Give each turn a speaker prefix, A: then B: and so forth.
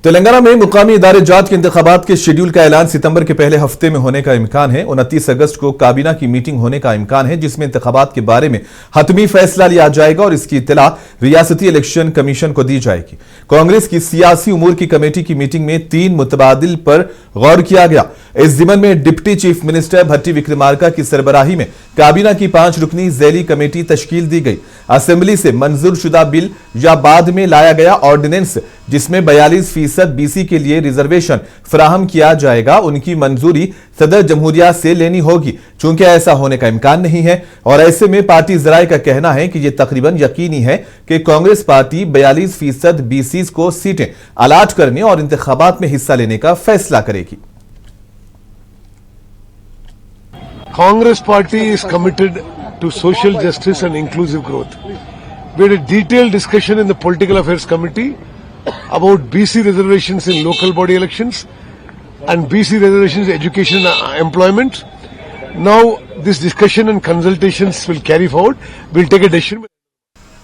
A: तेलंगाना में मुकामी इदारे जात के इंतखाबात के शेड्यूल का ऐलान सितंबर के पहले हफ्ते में होने का इम्कान है। 29 अगस्त को काबीना की मीटिंग होने का इम्कान है, जिसमें इंतखाबात के बारे में हतमी फैसला लिया जाएगा और इसकी इत्तला रियासती इलेक्शन कमीशन को दी जाएगी। कांग्रेस की सियासी उमूर की कमेटी की मीटिंग में 3 मुतबादिल पर गौर किया गया। इस जिमन में डिप्टी चीफ मिनिस्टर भट्टी विक्रमार्का की सरबराही में काबीना की 5 रुकनी झैली कमेटी तश्कील दी गई। असेंबली से मंजूर शुदा बिल या बाद में लाया गया ऑर्डिनेंस जिसमें 42% बीसी के लिए रिजर्वेशन फराहम किया जाएगा, उनकी मंजूरी सदर जमहूरिया से लेनी होगी। चूंकि ऐसा होने का इम्कान नहीं है और ऐसे में पार्टी जराए का कहना है कि यह तकरीबन यकीनी है कि कांग्रेस पार्टी 42% बीसी को सीटें अलाट करने और इंतखाबात में हिस्सा लेने का फैसला करेगी।
B: Congress party is committed to social justice and inclusive growth. We had a detailed discussion in the Political Affairs Committee about BC reservations in local body elections and BC reservations in education and employment. Now this discussion and consultations will carry forward. We'll take a decision.